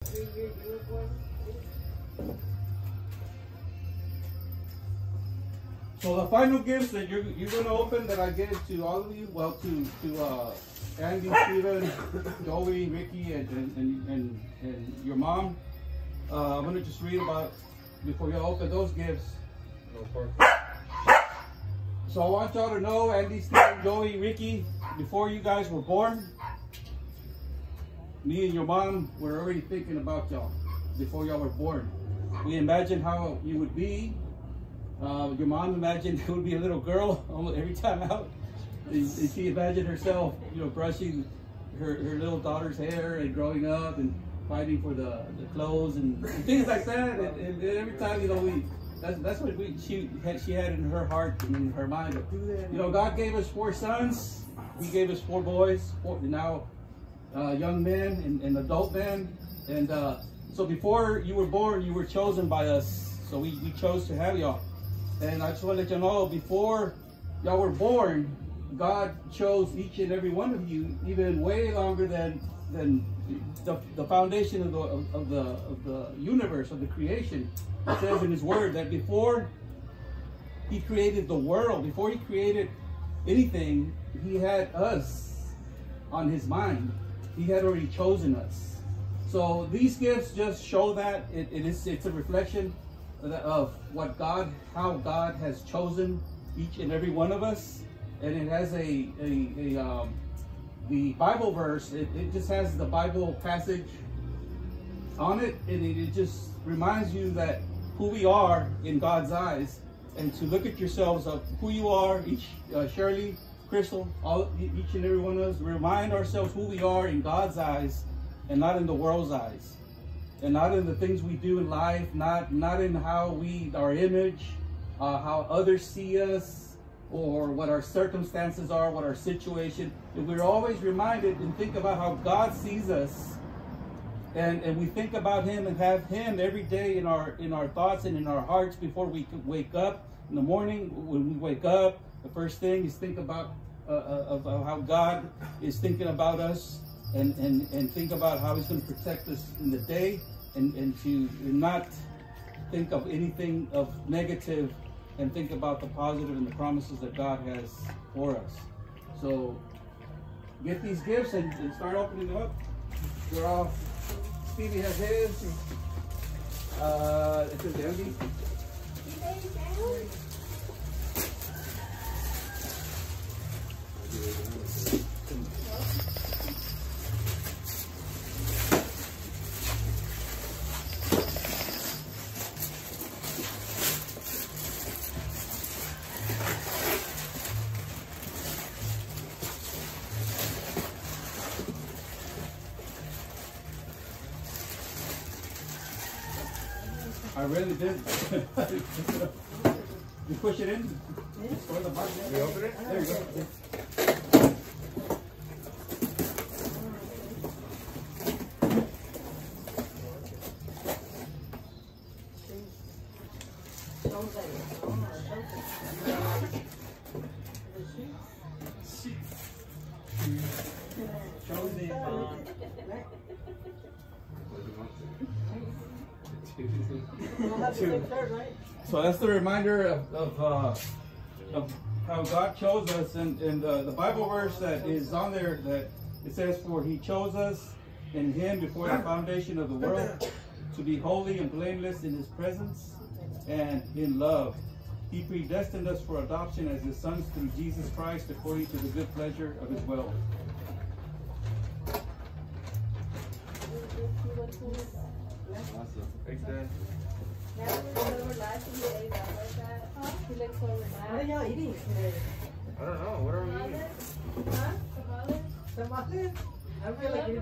So the final gifts that you're going to open that I gave to all of you, well, to Andy, Steven, Joey, Ricky, and your mom. I'm going to just read about before you open those gifts. So I want y'all to know, Andy, Steven, Joey, Ricky, before you guys were born, me and your mom were already thinking about y'all before y'all were born. We imagined how you would be. Your mom imagined it would be a little girl almost every time out. And she imagined herself, you know, brushing her little daughter's hair and growing up and fighting for the clothes and things like that. And every time, you know, that's what she had in her heart and in her mind. You know, God gave us 4 sons. He gave us 4 boys. Now young men and adult men. And so before you were born, you were chosen by us. So we chose to have y'all. And I just want to let you know, before y'all were born, God chose each and every one of you, even way longer than the foundation of the universe, of the creation. It says in His Word that before He created the world, before He created anything, He had us on His mind. He had already chosen us. So these gifts just show that it's a reflection of what how God has chosen each and every one of us. And it has the Bible verse, it just has the Bible passage on it, and it just reminds you that who we are in God's eyes, and to look at yourselves of who you are, Shirley, Crystal, each and every one of us, remind ourselves who we are in God's eyes and not in the world's eyes. And not in the things we do in life, not in how our image, how others see us, or what our circumstances are, what our situation. If we're always reminded and think about how God sees us, and we think about Him and have Him every day in our thoughts and in our hearts before we wake up in the morning. When we wake up, the first thing is think about of how God is thinking about us. And think about how He's going to protect us in the day, and to not think of anything of negative, and think about the positive and the promises that God has for us. So get these gifts and start opening them up. We're all, Stevie has his. It's in Andy. I really did. You push it in. Yes. The button. You open it? There you go. So that's the reminder of how God chose us, and the Bible verse that is on there, that it says, "For He chose us in Him before the foundation of the world, to be holy and blameless in His presence and in love. He predestined us for adoption as His sons through Jesus Christ, according to the good pleasure of His will." Awesome. Thanks, Dad. Now we're so relaxed and you ate that like that. Huh? You look so relaxed. What are y'all eating today? I don't know. What are we eating? Huh? Tamales? Tamales? I feel like eating